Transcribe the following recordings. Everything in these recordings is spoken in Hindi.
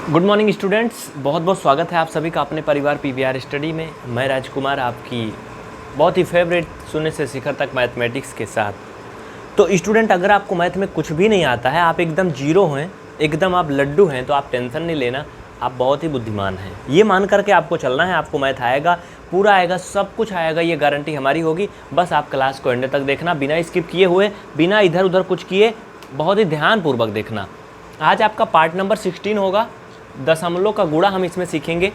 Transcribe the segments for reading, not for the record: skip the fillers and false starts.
गुड मॉर्निंग स्टूडेंट्स, बहुत बहुत स्वागत है आप सभी का अपने परिवार पीवीआर स्टडी में। मैं राजकुमार आपकी बहुत ही फेवरेट शून्य से शिखर तक मैथमेटिक्स के साथ। तो स्टूडेंट, अगर आपको मैथ में कुछ भी नहीं आता है, आप एकदम जीरो हैं, एकदम आप लड्डू हैं, तो आप टेंशन नहीं लेना, आप बहुत ही बुद्धिमान हैं। ये मान करके आपको चलना है। आपको मैथ आएगा, पूरा आएगा, सब कुछ आएगा, ये गारंटी हमारी होगी। बस आप क्लास को एंड तक देखना, बिना स्किप किए हुए, बिना इधर उधर कुछ किए, बहुत ही ध्यानपूर्वक देखना। आज आपका पार्ट नंबर 16 होगा, दशमलव का गुणा हम इसमें सीखेंगे।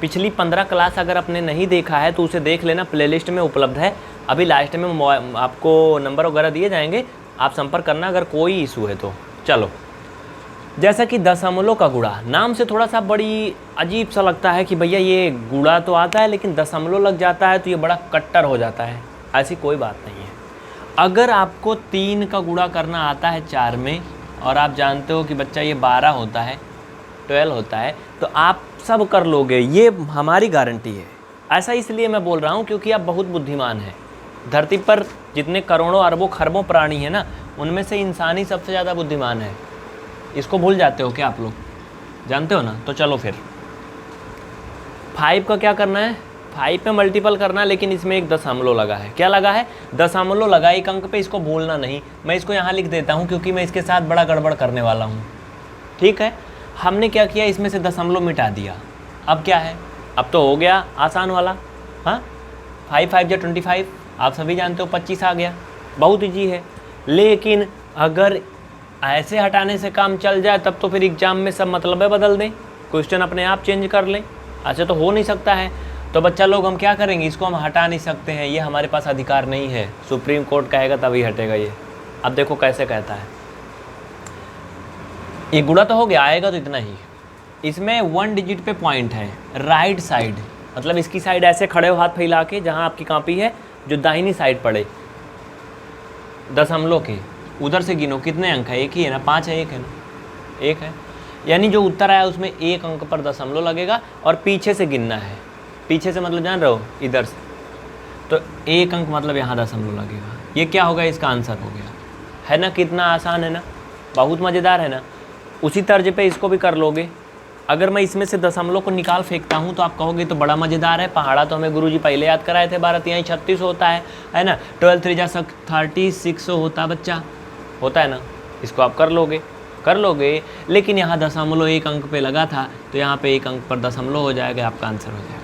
पिछली 15 क्लास अगर आपने नहीं देखा है तो उसे देख लेना, प्लेलिस्ट में उपलब्ध है। अभी लास्ट में आपको नंबर वगैरह दिए जाएंगे, आप संपर्क करना अगर कोई इशू है तो। चलो, जैसा कि दशमलव का गुणा, नाम से थोड़ा सा बड़ी अजीब सा लगता है कि भैया ये गुणा तो आता है लेकिन दशमलव लग जाता है तो ये बड़ा कट्टर हो जाता है। ऐसी कोई बात नहीं है। अगर आपको 3 का गुणा करना आता है 4 में, और आप जानते हो कि बच्चा ये 12 होता है, 12 होता है, तो आप सब कर लोगे, ये हमारी गारंटी है। ऐसा इसलिए मैं बोल रहा हूँ क्योंकि आप बहुत बुद्धिमान हैं। धरती पर जितने करोड़ों अरबों खरबों प्राणी हैं ना, उनमें से इंसान ही सबसे ज़्यादा बुद्धिमान है। इसको भूल जाते हो क्या आप लोग? जानते हो ना? तो चलो फिर 5 का क्या करना है, 5 पे मल्टीपल करना है, लेकिन इसमें एक दशमलव लगा है। क्या लगा है? दशमलव लगा एक अंक पे, इसको भूलना नहीं। मैं इसको यहाँ लिख देता हूँ क्योंकि मैं इसके साथ बड़ा गड़बड़ करने वाला हूँ। ठीक है, हमने क्या किया, इसमें से दशमलव मिटा दिया। अब क्या है, अब तो हो गया आसान वाला। हाँ, 5 5 या 25, आप सभी जानते हो 25 आ गया, बहुत ईजी है। लेकिन अगर ऐसे हटाने से काम चल जाए तब तो फिर एग्जाम में सब मतलब बदल दें, क्वेश्चन अपने आप चेंज कर लें। ऐसे तो हो नहीं सकता है। तो बच्चा लोग हम क्या करेंगे, इसको हम हटा नहीं सकते हैं, ये हमारे पास अधिकार नहीं है। सुप्रीम कोर्ट कहेगा तभी हटेगा ये। अब देखो कैसे कहता है, ये गुणा तो हो गया, आएगा तो इतना ही। इसमें 1 डिजिट पे पॉइंट है, राइट साइड, मतलब इसकी साइड ऐसे खड़े हो हाथ फैला के, जहाँ आपकी कॉपी है जो दाहिनी साइड पड़े दशमलव के, उधर से गिनो कितने अंक है, एक ही है ना, 5 है, एक है ना, एक है। यानी जो उत्तर आया उसमें एक अंक पर दशमलव लगेगा और पीछे से गिनना है। पीछे से मतलब जान रहे हो, इधर से, तो एक अंक मतलब यहाँ दशमलव लगेगा। ये क्या होगा, इसका आंसर हो गया। है ना, कितना आसान है ना, बहुत मज़ेदार है ना। उसी तर्ज पे इसको भी कर लोगे। अगर मैं इसमें से दशमलव को निकाल फेंकता हूँ तो आप कहोगे तो बड़ा मज़ेदार है, पहाड़ा तो हमें गुरुजी पहले याद कराए थे, 12 3 36 होता है ना, 12 3 जा 36 होता बच्चा, होता है ना। इसको आप कर लोगे, लेकिन यहाँ दशमलव एक अंक पे लगा था तो यहाँ पे एक अंक पर दशमलव हो जाएगा, आपका आंसर हो जाएगा।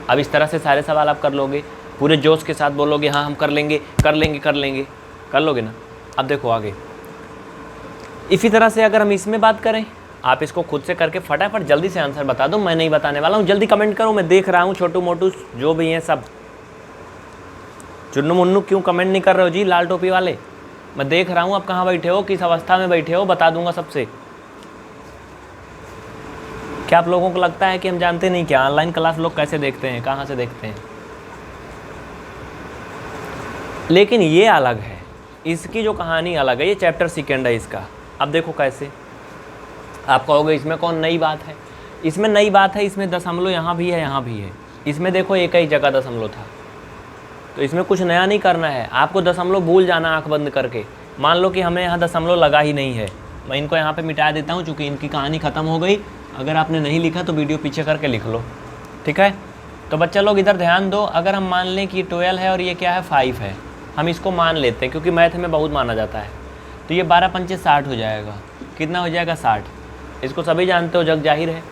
अब इस तरह से सारे सवाल आप कर लोगे, पूरे जोश के साथ बोलोगे हाँ हम कर लेंगे, कर लोगे ना। अब देखो आगे, इसी तरह से अगर हम इसमें बात करें, आप इसको खुद से करके फटाफट जल्दी से आंसर बता दो, मैं नहीं बताने वाला हूँ। जल्दी कमेंट करो, मैं देख रहा हूँ छोटू मोटू जो भी हैं सब। चुन्नू मुन्नू क्यों कमेंट नहीं कर रहे हो जी, लाल टोपी वाले? मैं देख रहा हूँ आप कहाँ बैठे हो, किस अवस्था में बैठे हो, बता दूंगा सबसे। क्या आप लोगों को लगता है कि हम जानते नहीं क्या ऑनलाइन क्लास लोग कैसे देखते हैं, कहाँ से देखते हैं? लेकिन ये अलग है, इसकी जो कहानी अलग है, ये चैप्टर सेकेंड है इसका। अब देखो कैसे, आप कहोगे इसमें कौन नई बात है? इसमें नई बात है, इसमें दशमलव यहाँ भी है, यहाँ भी है। इसमें देखो एक ही जगह दशमलव था, तो इसमें कुछ नया नहीं करना है। आपको दशमलव भूल जाना आँख बंद करके। मान लो कि हमें यहाँ दशमलव लगा ही नहीं है, मैं इनको यहाँ पे मिटा देता हूँ चूँकि इनकी कहानी ख़त्म हो गई। अगर आपने नहीं लिखा तो वीडियो पीछे करके लिख लो, ठीक है। तो बच्चा लोग इधर ध्यान दो। अगर हम मान लें कि 12 है और ये क्या है, 5 है, हम इसको मान लेते हैं क्योंकि मैथ में बहुत माना जाता है। तो ये 12 पंचे 60 हो जाएगा। कितना हो जाएगा? 60। इसको सभी जानते हो, जग जाहिर है।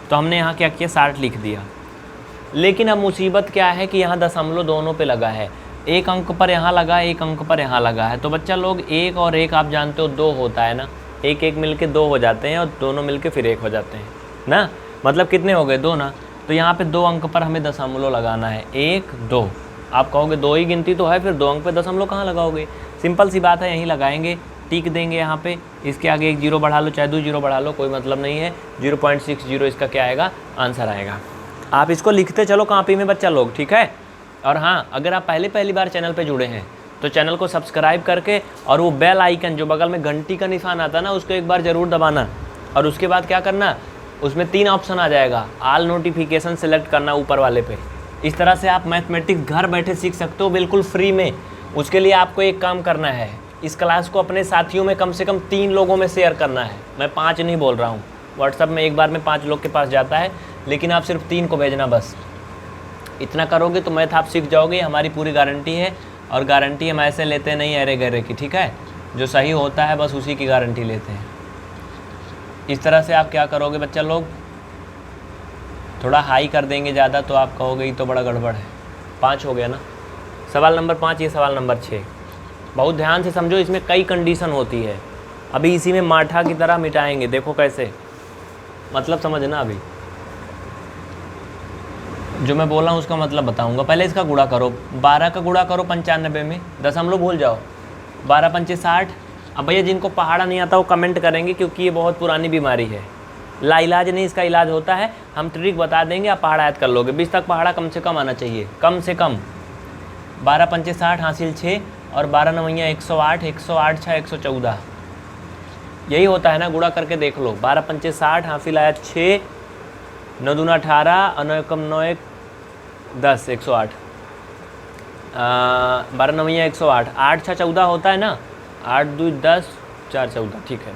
तो हमने यहाँ क्या किया, 60 लिख दिया। लेकिन अब मुसीबत क्या है कि यहाँ दशमलव दोनों पे लगा है, एक अंक पर यहाँ लगा, एक अंक पर यहाँ लगा है। तो बच्चा लोग एक और एक आप जानते हो 2 होता है ना, एक एक मिलके 2 हो जाते हैं और दोनों मिलके फिर 1 हो जाते हैं ना। मतलब कितने हो गए, 2 ना। तो यहाँ पे 2 अंक पर हमें दशमलव लगाना है, 1 2। आप कहोगे 2 ही गिनती तो है, फिर 2 अंक पे दशमलव कहाँ लगाओगे? सिंपल सी बात है, यहीं लगाएंगे, टिक देंगे यहाँ पे। इसके आगे एक 0 बढ़ा लो, चाहे 2 0 बढ़ा लो, कोई मतलब नहीं है। 0.60 इसका क्या आएगा, आंसर आएगा। आप इसको लिखते चलो कॉपी में बच्चा लोग, ठीक है। और हाँ, अगर आप पहली बार चैनल पे जुड़े हैं तो चैनल को सब्सक्राइब करके और वो बेल आइकन जो बगल में घंटी का निशान आता है ना, उसको एक बार ज़रूर दबाना। और उसके बाद क्या करना, उसमें 3 ऑप्शन आ जाएगा, ऑल नोटिफिकेशन सेलेक्ट करना ऊपर वाले पे। इस तरह से आप मैथमेटिक्स घर बैठे सीख सकते हो बिल्कुल फ्री में। उसके लिए आपको एक काम करना है, इस क्लास को अपने साथियों में कम से कम 3 लोगों में शेयर करना है। मैं 5 नहीं बोल रहा हूँ, व्हाट्सअप में एक बार में 5 लोग के पास जाता है, लेकिन आप सिर्फ 3 को भेजना बस। इतना करोगे तो मैथ आप सीख जाओगे, हमारी पूरी गारंटी है। और गारंटी हम ऐसे लेते नहीं अरे गहरे की, ठीक है, जो सही होता है बस उसी की गारंटी लेते हैं। इस तरह से आप क्या करोगे बच्चा लोग, थोड़ा हाई कर देंगे ज़्यादा तो आप कहोगे ये तो बड़ा गड़बड़ है। 5 हो गया ना, सवाल नंबर 5, ये सवाल नंबर 6। बहुत ध्यान से समझो, इसमें कई कंडीशन होती है। अभी इसी में माठा की तरह मिटाएंगे, देखो कैसे, मतलब समझना। अभी जो मैं बोल रहा हूँ उसका मतलब बताऊँगा। पहले इसका गुणा करो, 12 का गुणा करो 95 में, दशमलव भूल जाओ, 12 पंचे 60। अब भैया जिनको पहाड़ा नहीं आता वो कमेंट करेंगे, क्योंकि ये बहुत पुरानी बीमारी है, लाइलाज नहीं, इसका इलाज होता है। हम ट्रिक बता देंगे, आप पहाड़ा याद कर लोगे। 20 तक पहाड़ा कम से कम आना चाहिए, कम से कम। 12 पंचे 60 हासिल 6, और 12 नवैया 108, 108 6 114, यही होता है ना, गुणा करके देख लो। 12 पंचे 60 हासिल आया 6, 9 दूना 18, 9 एकम 9 1 10, 108, 12 नवैया 108, 8 6 14 होता है ना, 8 2 10 4 14, ठीक है।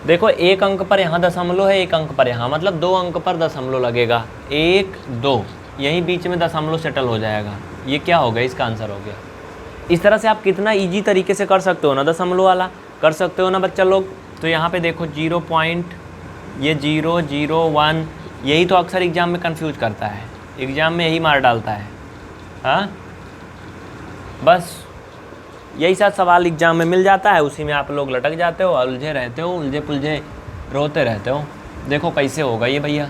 देखो एक अंक पर यहाँ दशमलव है, एक अंक पर यहाँ, मतलब 2 अंक पर दशमलव लगेगा, 1 2, यहीं बीच में दशमलव सेटल हो जाएगा। ये क्या हो गया, इसका आंसर हो गया। इस तरह से आप कितना इजी तरीके से कर सकते हो ना, दशमलव वाला कर सकते हो ना बच्चा लोग। तो यहाँ पे देखो 0 पॉइंट, ये 0 0 1, यही तो अक्सर एग्ज़ाम में कंफ्यूज करता है, एग्ज़ाम में यही मार डालता है। हाँ, बस यही साथ सवाल एग्ज़ाम में मिल जाता है, उसी में आप लोग लटक जाते हो, उलझे रहते हो, उलझे पुलझे रोते रहते हो। देखो कैसे होगा ये भैया,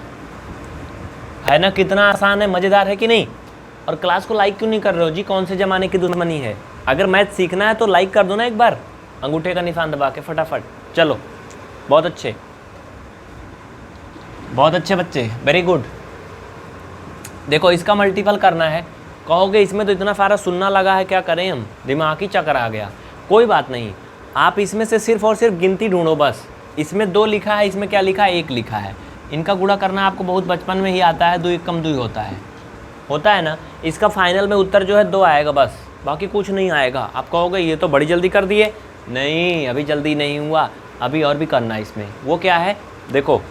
है ना, कितना आसान है, मज़ेदार है कि नहीं। और क्लास को लाइक क्यों नहीं कर रहे हो जी, कौन से ज़माने की दुश्मनी है। अगर मैथ सीखना है तो लाइक कर दो ना एक बार, अंगूठे का निशान दबा के फटाफट। चलो, बहुत अच्छे, बहुत अच्छे बच्चे, वेरी गुड। देखो इसका मल्टीपल करना है, कहोगे इसमें तो इतना सारा सुनना लगा है, क्या करें हम, दिमाग ही चक्कर आ गया। कोई बात नहीं, आप इसमें से सिर्फ और सिर्फ गिनती ढूंढो बस। इसमें 2 लिखा है, इसमें क्या लिखा है, 1 लिखा है। इनका गुणा करना आपको बहुत बचपन में ही आता है, 2 1 कम 2 होता है ना। इसका फाइनल में उत्तर जो है 2 आएगा बस, बाकी कुछ नहीं आएगा। आप कहोगे ये तो बड़ी जल्दी कर दिए, नहीं अभी जल्दी नहीं हुआ, अभी और भी करना है इसमें। वो क्या है, देखो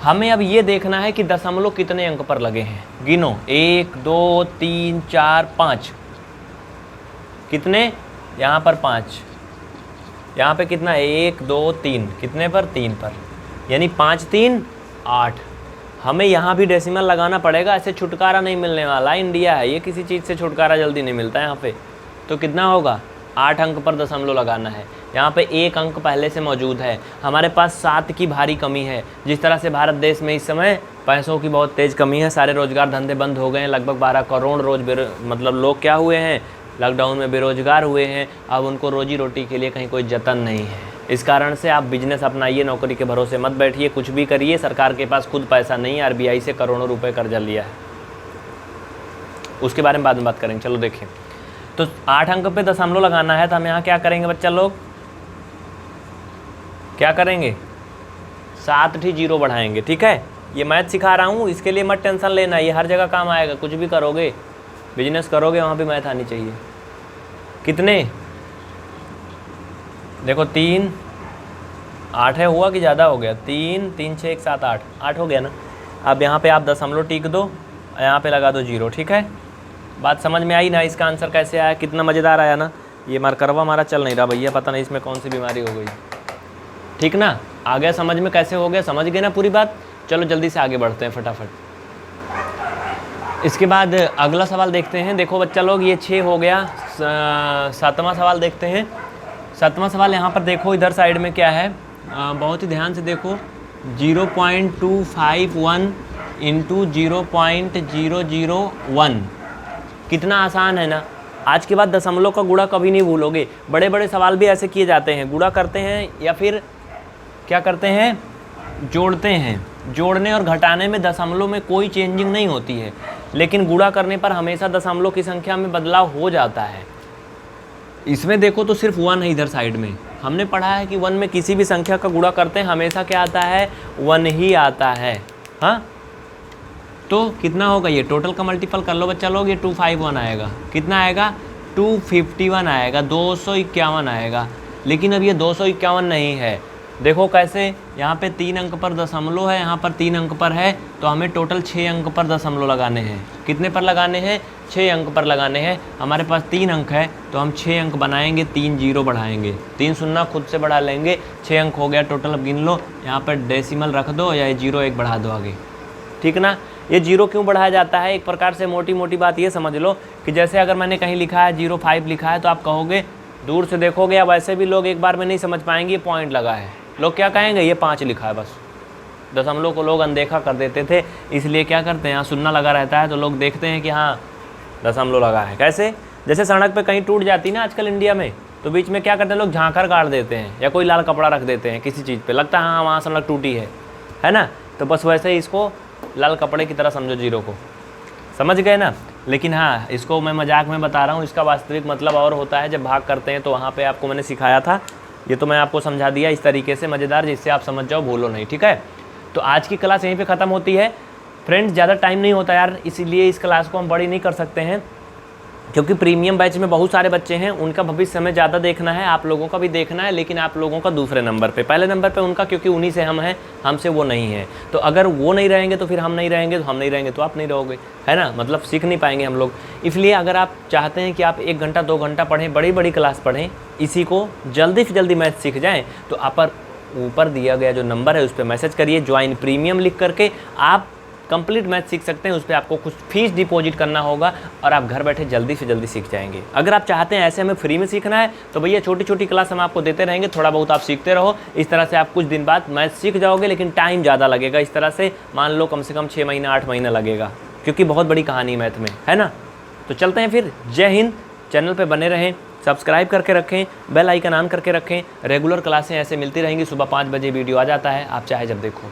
हमें अब ये देखना है कि दशमलव कितने अंक पर लगे हैं। गिनो, 1 2 3 4 5, कितने, यहाँ पर 5, यहाँ पे कितना, 1 2 3, कितने पर, 3 पर, यानी 5 3 8। हमें यहाँ भी डेसिमल लगाना पड़ेगा, ऐसे छुटकारा नहीं मिलने वाला। इंडिया है ये, किसी चीज़ से छुटकारा जल्दी नहीं मिलता है यहाँ पे। तो कितना होगा, 8 अंक पर दशमलव लगाना है। यहाँ पे 1 अंक पहले से मौजूद है, हमारे पास 7 की भारी कमी है। जिस तरह से भारत देश में इस समय पैसों की बहुत तेज़ कमी है, सारे रोज़गार धंधे बंद हो गए हैं, लगभग 12 करोड़ मतलब लोग क्या हुए हैं, लॉकडाउन में बेरोजगार हुए हैं। अब उनको रोजी रोटी के लिए कहीं कोई जतन नहीं है। इस कारण से आप बिजनेस अपनाइए, नौकरी के भरोसे मत बैठिए, कुछ भी करिए। सरकार के पास खुद पैसा नहीं है, आरबीआई से करोड़ों रुपए कर्जा लिया है, उसके बारे में बाद में बात करेंगे। चलो देखिए, तो 8 अंक पे दशमलव लगाना है, तो हम यहाँ क्या करेंगे बच्चा लोग, क्या करेंगे, 7 0 बढ़ाएंगे। ठीक है, ये मैथ सिखा रहा हूँ, इसके लिए मत टेंशन लेना, ये हर जगह काम आएगा। कुछ भी करोगे, बिजनेस करोगे, वहाँ भी मैथ आनी चाहिए। कितने, देखो 3 8 है, हुआ कि ज़्यादा हो गया, 3 3 6 1 7 8, 8 हो गया ना। अब यहाँ पे आप दशमलव टिक दो, यहाँ पे लगा दो 0। ठीक है, बात समझ में आई ना, इसका आंसर कैसे आया, कितना मज़ेदार आया ना। ये मार्करवा हमारा चल नहीं रहा भैया, पता नहीं इसमें कौन सी बीमारी हो गई। ठीक ना, आ गया समझ में कैसे हो गया, समझ गए ना पूरी बात। चलो जल्दी से आगे बढ़ते हैं फटाफट। इसके बाद अगला सवाल देखते हैं। देखो बच्चा लोग, ये 6 हो गया, 7वां सवाल देखते हैं। 7वां सवाल यहाँ पर देखो, इधर साइड में क्या है, बहुत ही ध्यान से देखो, 0.251 इंटू 0.001, कितना आसान है ना। आज के बाद दशमलव का गुणा कभी नहीं भूलोगे। बड़े बड़े सवाल भी ऐसे किए जाते हैं, गुणा करते हैं या फिर क्या करते हैं, जोड़ते हैं। जोड़ने और घटाने में दशमलव में कोई चेंजिंग नहीं होती है, लेकिन गुणा करने पर हमेशा दशमलव की संख्या में बदलाव हो जाता है। इसमें देखो तो सिर्फ 1 है, इधर साइड में हमने पढ़ा है कि 1 में किसी भी संख्या का गुणा करते हैं हमेशा क्या आता है, 1 ही आता है। हाँ, तो कितना होगा, ये टोटल का मल्टीपल कर लो बच्चा लोग, ये 251 आएगा। कितना आएगा, 251 आएगा, 251 आएगा। लेकिन अब ये 251 नहीं है, देखो कैसे, यहाँ पे 3 अंक पर दशमलव है, यहाँ पर 3 अंक पर है, तो हमें टोटल 6 अंक पर दशमलव लगाने हैं। कितने पर लगाने हैं? 6 अंक पर लगाने हैं। हमारे पास 3 अंक है तो हम 6 अंक बनाएंगे, 3 जीरो बढ़ाएंगे, 3 शून्य खुद से बढ़ा लेंगे, 6 अंक हो गया टोटल। अब गिन लो, यहाँ पर डेसिमल रख दो या ये जीरो एक बढ़ा दो आगे, ठीक ना। ये जीरो क्यों बढ़ाया जाता है? एक प्रकार से मोटी मोटी बात ये समझ लो कि जैसे अगर मैंने कहीं लिखा है 05 लिखा है तो आप कहोगे, दूर से देखोगे या वैसे भी लोग एक बार में नहीं समझ पाएंगे ये पॉइंट लगा है, लोग क्या कहेंगे ये 5 लिखा है। बस दशमलव को लोग अनदेखा कर देते थे, इसलिए क्या करते हैं, यहाँ शून्य लगा रहता है तो लोग देखते हैं कि हाँ दशमलव लगा है। कैसे? जैसे सड़क पे कहीं टूट जाती ना आजकल इंडिया में, तो बीच में क्या करते हैं लोग, झांकर गाड़ देते हैं या कोई लाल कपड़ा रख देते हैं किसी चीज़ पे, लगता है हाँ वहाँ सड़क टूटी है ना। तो बस वैसे ही इसको लाल कपड़े की तरह समझो जीरो को, समझ गए ना। लेकिन हाँ, इसको मैं मजाक में बता रहा हूँ, इसका वास्तविक मतलब और होता है। जब भाग करते हैं तो वहाँ पे आपको मैंने सिखाया था, ये तो मैं आपको समझा दिया इस तरीके से मज़ेदार, जिससे आप समझ जाओ, भूलो नहीं, ठीक है। तो आज की क्लास यहीं पे ख़त्म होती है फ्रेंड्स। ज़्यादा टाइम नहीं होता यार, इसीलिए इस क्लास को हम बड़ी नहीं कर सकते हैं, क्योंकि प्रीमियम बैच में बहुत सारे बच्चे हैं, उनका भविष्य हमें ज़्यादा देखना है, आप लोगों का भी देखना है, लेकिन आप लोगों का दूसरे नंबर पे, पहले नंबर पे उनका, क्योंकि उन्हीं से हम हैं, हमसे वो नहीं है। तो अगर वो नहीं रहेंगे तो फिर हम नहीं रहेंगे, तो हम नहीं रहेंगे तो आप नहीं रहोगे, है ना। मतलब सीख नहीं पाएंगे हम लोग। इसलिए अगर आप चाहते हैं कि आप 1 घंटा 2 घंटा पढ़ें, बड़ी बड़ी क्लास पढ़ें, इसी को जल्दी से जल्दी मैथ सीख जाएँ, तो आप ऊपर दिया गया जो नंबर है उस पर मैसेज करिए, ज्वाइन प्रीमियम लिख करके आप कंप्लीट मैथ सीख सकते हैं। उस पर आपको कुछ फीस डिपॉजिट करना होगा और आप घर बैठे जल्दी से जल्दी सीख जाएंगे। अगर आप चाहते हैं ऐसे हमें फ्री में सीखना है तो भैया छोटी छोटी क्लास हम आपको देते रहेंगे, थोड़ा बहुत आप सीखते रहो। इस तरह से आप कुछ दिन बाद मैथ सीख जाओगे, लेकिन टाइम ज़्यादा लगेगा। इस तरह से मान लो कम से कम 6 महीना 8 महीना लगेगा, क्योंकि बहुत बड़ी कहानी मैथ में, है ना। तो चलते हैं फिर। जय हिंद। चैनल पर बने रहें, सब्सक्राइब करके रखें, बेल आइकन ऑन करके रखें। रेगुलर क्लासें ऐसे मिलती रहेंगी, सुबह 5 बजे वीडियो आ जाता है, आप चाहे जब देखो।